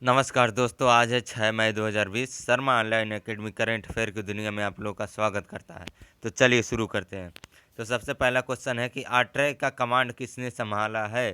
नमस्कार दोस्तों, आज है 6 मई 2020। Sharma online academy current affair की दुनिया में आप लोगों का स्वागत करता है। तो चलिए शुरू करते हैं। तो सबसे पहला क्वेश्चन है कि आरट्रैक का कमांड किसने संभाला है।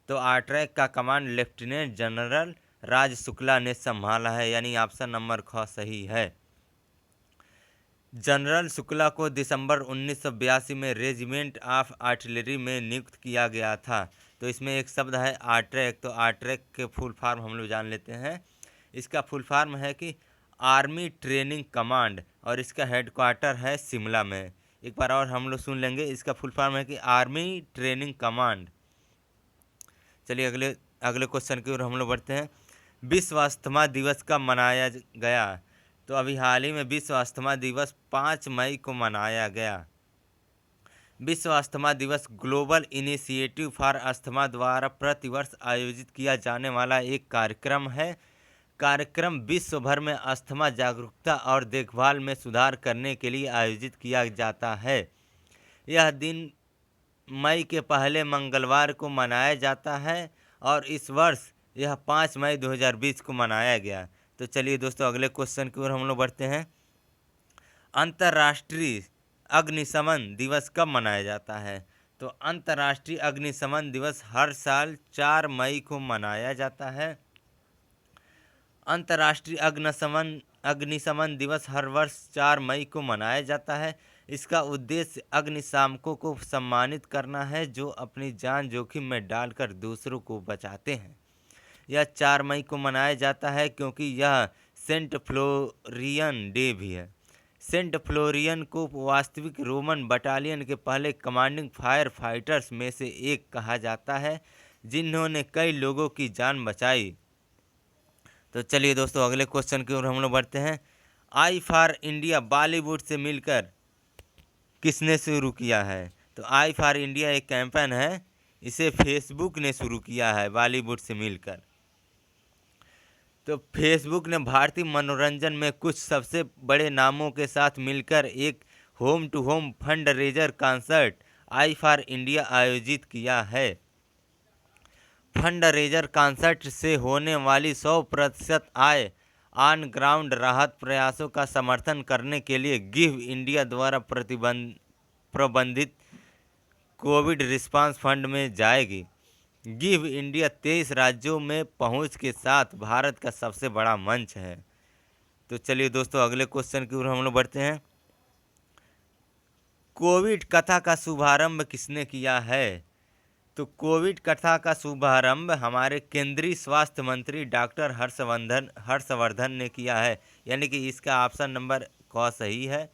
तो आरट्रैक का कमांड लेफ्टिनेंट जनरल राज शुक्ला ने संभाला है, यानी ऑप्शन नंबर ख सही है। जनरल शुक्ला को दिसंबर 1982 में रेजिमेंट ऑफ आर्टिलरी में नियुक्त किया गया था। तो इसमें एक शब्द है आरट्रैक। तो आरट्रैक के फुल फॉर्म हम लोग जान लेते हैं। इसका फुल फॉर्म है कि आर्मी ट्रेनिंग कमांड, और इसका हेडक्वार्टर है शिमला में। एक बार और हम लोग सुन लेंगे। इसका फुल फॉर्म है कि आर्मी ट्रेनिंग कमांड। चलिए अगले अगले क्वेश्चन की ओर हम लोग बढ़ते हैं। विश्व अस्थमा दिवस कब मनाया गया। तो अभी हाल ही में विश्व अस्थमा दिवस 5 मई को मनाया गया। विश्व अस्थमा दिवस ग्लोबल इनिशिएटिव फॉर अस्थमा द्वारा प्रतिवर्ष आयोजित किया जाने वाला एक कार्यक्रम है। कार्यक्रम विश्व भर में अस्थमा जागरूकता और देखभाल में सुधार करने के लिए आयोजित किया जाता है। यह दिन मई के पहले मंगलवार को मनाया जाता है और इस वर्ष यह 5 मई 2020 को मनाया गया। तो चलिए दोस्तों अगले क्वेश्चन की ओर हम लोग बढ़ते हैं। अंतर्राष्ट्रीय अग्निशमन दिवस कब मनाया जाता है। तो अंतर्राष्ट्रीय अग्निशमन दिवस हर साल 4 मई को मनाया जाता है। अंतर्राष्ट्रीय अग्निशमन दिवस हर वर्ष 4 मई को मनाया जाता है। इसका उद्देश्य अग्निशामकों को सम्मानित करना है जो अपनी जान जोखिम में डालकर दूसरों को बचाते हैं। यह 4 मई को मनाया जाता है क्योंकि यह सेंट फ्लोरियन डे भी है। सेंट फ्लोरियन को वास्तविक रोमन बटालियन के पहले कमांडिंग फायर फाइटर्स में से एक कहा जाता है, जिन्होंने कई लोगों की जान बचाई। तो चलिए दोस्तों अगले क्वेश्चन की ओर हम लोग बढ़ते हैं। आई फॉर इंडिया बॉलीवुड से मिलकर किसने शुरू किया है। तो आई फॉर इंडिया एक कैंपेन है, इसे फेसबुक ने शुरू किया है बॉलीवुड से मिलकर। तो फेसबुक ने भारतीय मनोरंजन में कुछ सबसे बड़े नामों के साथ मिलकर एक home to home fund raiser concert I for India आयोजित किया है। फंड रेजर कॉन्सर्ट से होने वाली 100% आय ऑन ग्राउंड राहत प्रयासों का समर्थन करने के लिए गिव इंडिया द्वारा प्रबंधित कोविड रिस्पांस फंड में जाएगी। गिव इंडिया 23 राज्यों में पहुंच के साथ भारत का सबसे बड़ा मंच है। तो चलिए दोस्तों अगले क्वेश्चन की ओर हम लोग बढ़ते हैं। कोविड कथा का शुभारंभ किसने किया है। तो कोविड कथा का शुभारंभ हमारे केंद्रीय स्वास्थ्य मंत्री डॉक्टर हर्षवर्धन ने किया है, यानी कि इसका ऑप्शन नंबर क सही है।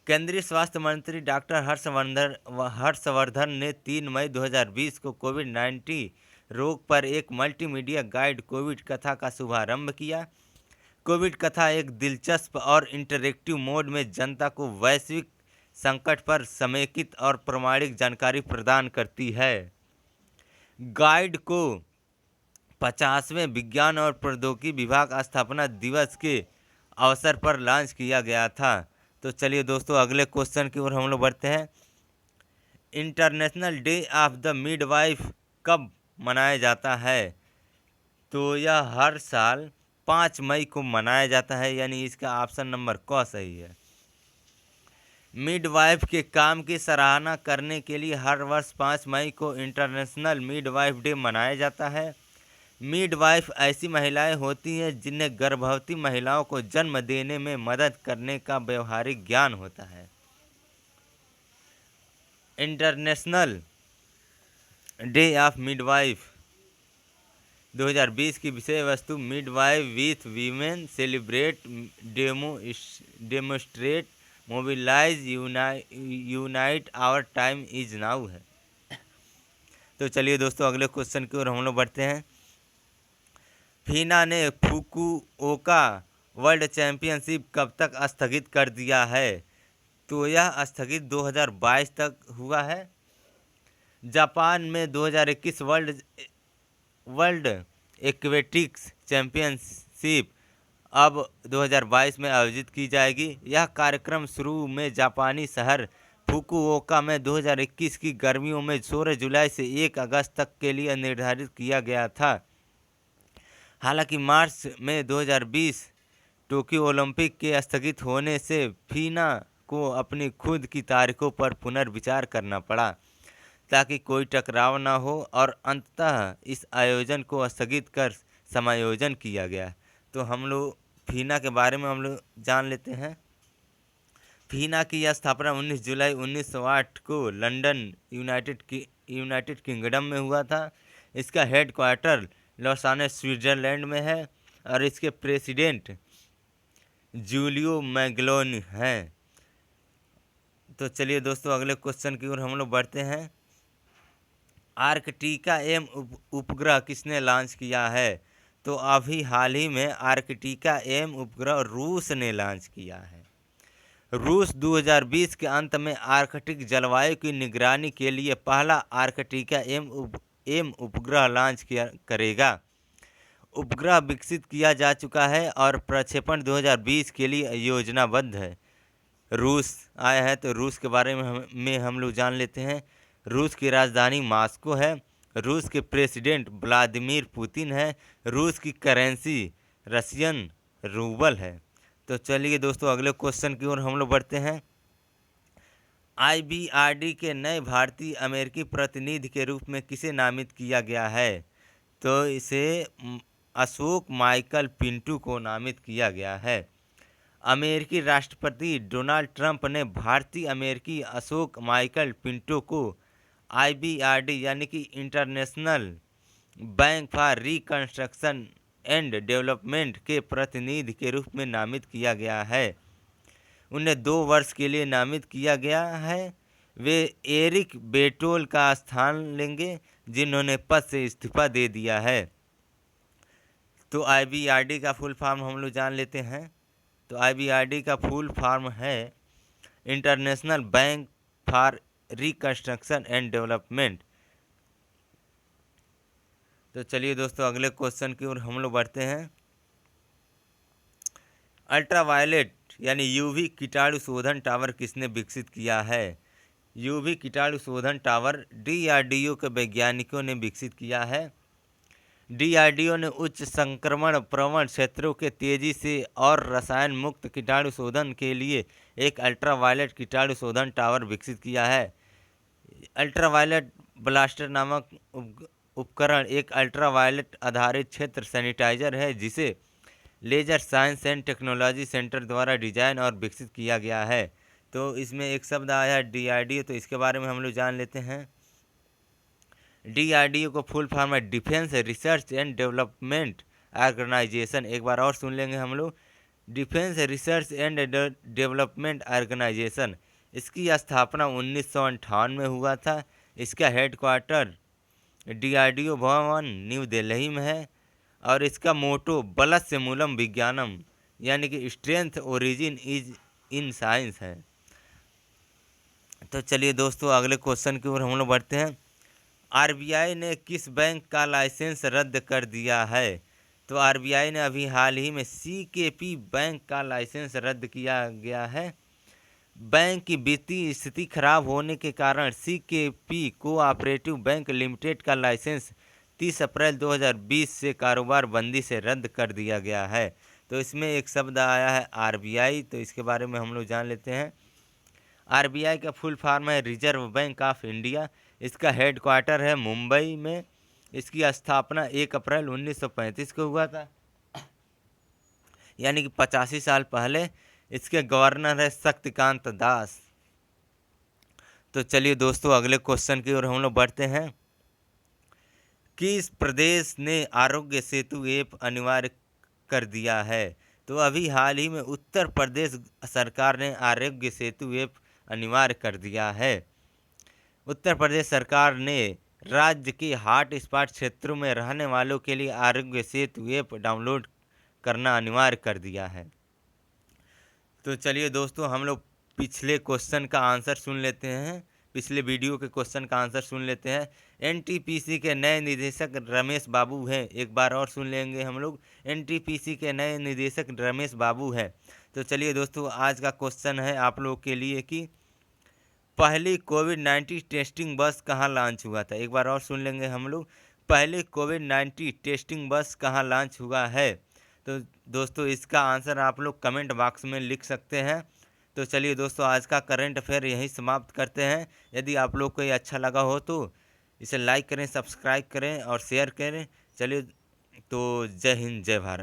केंद्रीय स्वास्थ्य मंत्री डॉक्टर हर्षवर्धन ने 3 मई 2020 को कोविड-19 रोग पर एक मल्टीमीडिया गाइड कोविड कथा का शुभारंभ किया। कोविड कथा एक दिलचस्प और इंटरैक्टिव मोड में जनता को वैश्विक संकट पर समेकित और प्रामाणिक जानकारी प्रदान करती है। गाइड को 50वें विज्ञान और प्रौद्योगिकी विभाग स्थापना दिवस के अवसर पर लॉन्च किया गया था। तो चलिए दोस्तों अगले क्वेश्चन की ओर हम लोग बढ़ते हैं। International day of the midwife कब मनाया जाता है। तो यह हर साल 5 मई को मनाया जाता है, यानी इसका ऑप्शन नंबर क सही है। मिडवाइफ के काम की सराहना करने के लिए हर वर्ष 5 मई को इंटरनेशनल मिडवाइफ डे मनाया जाता है। मिडवाइफ ऐसी महिलाएं होती हैं जिन्हें गर्भवती महिलाओं को जन्म देने में मदद करने का व्यवहारिक ज्ञान होता है। इंटरनेशनल डे ऑफ मिडवाइफ 2020 की विषय वस्तु midwife with women celebrate demonstrate mobilize unite our time is now है। तो चलिए दोस्तों अगले क्वेश्चन की ओर हम लोग बढ़ते हैं। फीना ने फुकुओका वर्ल्ड चैंपियनशिप कब तक स्थगित कर दिया है। तो यह स्थगित 2022 तक हुआ है। जापान में 2021 वर्ल्ड एक्वेटिक्स चैंपियनशिप अब 2022 में आयोजित की जाएगी। यह कार्यक्रम शुरू में जापानी शहर फुकुओका में 2021 की गर्मियों में 16 जुलाई से 1 अगस्त तक के लिए निर्धारित किया गया था। हालांकि मार्च में 2020 टोक्यो ओलंपिक के स्थगित होने से फीना को अपनी खुद की तारीखों पर पुनर्विचार करना पड़ा ताकि कोई टकराव ना हो, और अंततः इस आयोजन को स्थगित कर समायोजन किया गया। तो हम लोग फीना के बारे में हम लोग जान लेते हैं। फीना की यह स्थापना 19 जुलाई 1908 को लंदन यूनाइटेड किंगडम में हुआ था। इसका हेड क्वार्टर लॉसाने स्विट्जरलैंड में है और इसके प्रेसिडेंट जूलियो मैगलोन हैं। तो चलिए दोस्तों अगले क्वेश्चन की ओर हम लोग बढ़ते हैं। आर्कटिका एम उपग्रह किसने लॉन्च किया है? तो अभी हाल ही में आर्कटिका एम उपग्रह रूस ने लॉन्च किया है। रूस 2020 के अंत में आर्कटिक जलवायु की निगरानी के लिए पहला आर्कटिका एम उपग्रह लॉन्च करेगा। उपग्रह विकसित किया जा चुका है और प्रक्षेपण 2020 के लिए योजनाबद्ध है। रूस आया है तो रूस के बारे में हम लोग जान लेते हैं। रूस की राजधानी मॉस्को है। रूस के प्रेसिडेंट व्लादिमीर पुतिन है। रूस की करेंसी रशियन रूबल है। तो चलिए दोस्तों अगले क्वेश्चन की ओर हम लोग बढ़ते हैं। IBRD के नए भारतीय अमेरिकी प्रतिनिधि के रूप में किसे नामित किया गया है? तो इसे अशोक माइकल पिंटू को नामित किया गया है। अमेरिकी राष्ट्रपति डोनाल्ड ट्रंप ने भारतीय अमेरिकी अशोक माइकल पिंटो को IBRD यानी कि international bank for reconstruction and development के प्रतिनिधि के रूप में नामित किया गया है। उन्हें 2 वर्ष के लिए नामित किया गया है। वे एरिक बेटोल का स्थान लेंगे जिन्होंने पद से इस्तीफा दे दिया है। तो IBRD का फुल फॉर्म हम लोग जान लेते हैं। तो IBRD का फुल फॉर्म है international bank for reconstruction and development. तो चलिए दोस्तों अगले क्वेश्चन की ओर हम लोग बढ़ते हैं। अल्ट्रावायलेट यानी यूवी कीटाणु शोधन टावर किसने विकसित किया है? यूवी कीटाणु शोधन टावर DRDO के वैज्ञानिकों ने विकसित किया है। DRDO ने उच्च संक्रमण प्रवण क्षेत्रों के तेजी से और रसायन मुक्त कीटाणु शोधन के लिए एक अल्ट्रावायलेट कीटाणु शोधन टावर विकसित किया है। अल्ट्रावायलेट ब्लास्टर नामक उपकरण एक अल्ट्रावायलेट आधारित क्षेत्र सैनिटाइजर है जिसे laser science and technology centre द्वारा डिजाइन और विकसित किया गया है। तो इसमें एक शब्द आया है DRDO, तो इसके बारे में हम लोग जान लेते हैं। DRDO को फुल फॉर्म है defence research and development organisation. एक बार और सुन लेंगे हम लोग, defence research and development organisation. इसकी स्थापना 1958 में हुआ था। इसका headquarter DRDO Bhavan new Delhi में है और इसका मोटो बलस्य मूलम विज्ञानम यानी कि strength origin is in science है। तो चलिए दोस्तों अगले क्वेश्चन की ओर हम लोग बढ़ते हैं। RBI ने किस बैंक का लाइसेंस रद्द कर दिया है? तो RBI ने अभी हाल ही में CKP बैंक का लाइसेंस रद्द किया गया है। बैंक की वित्तीय स्थिति खराब होने के कारण CKP कोऑपरेटिव बैंक लिमिटेड का लाइसेंस 30 अप्रैल 2020 से कारोबार बंदी से रद्द कर दिया गया है। तो इसमें एक शब्द आया है RBI, तो इसके बारे में हम लोग जान लेते हैं। RBI का फुल फॉर्म है रिजर्व बैंक ऑफ इंडिया। इसका हेडक्वार्टर है मुंबई में। इसकी स्थापना 1 अप्रैल 1935 को हुआ था, यानी कि 85 साल पहले। इसके गवर्नर है शक्तिकांत दास। तो चलिए दोस्तों अगले क्वेश्चन की ओर हम लोग बढ़ते हैं। किस प्रदेश ने आरोग्य सेतु ऐप अनिवार्य कर दिया है? तो अभी हाल ही में उत्तर प्रदेश सरकार ने आरोग्य सेतु ऐप अनिवार्य कर दिया है। उत्तर प्रदेश सरकार ने राज्य के हॉट स्पॉट क्षेत्रों में रहने वालों के लिए आरोग्य सेतु ऐप डाउनलोड करना अनिवार्य कर दिया है। तो चलिए दोस्तों हम लोग पिछले क्वेश्चन का आंसर सुन लेते हैं। पिछले वीडियो के क्वेश्चन का आंसर सुन लेते हैं। NTPC के नए निदेशक रमेश बाबू हैं। एक बार और सुन लेंगे हम लोग। NTPC के नए निदेशक रमेश बाबू हैं। तो चलिए दोस्तों आज का क्वेश्चन है आप लोग के लिए कि पहली कोविड-19 टेस्टिंग बस कहाँ लॉन्च हुआ था? एक बार और सुन लेंगे हम लोग। पहले कोविड-19 टेस्टिंग बस कहाँ लॉन्च हुआ है? तो दोस्तों इसका आंसर आप लोग कमेंट बॉक्स में लिख सकते हैं। तो चलिए दोस्तों आज का करंट अफेयर यहीं समाप्त करते हैं। यदि आप लोग को ये अच्छा लगा हो तो इसे लाइक करें, सब्सक्राइब करें और शेयर करें। चलिए तो जय हिंद, जय भारत।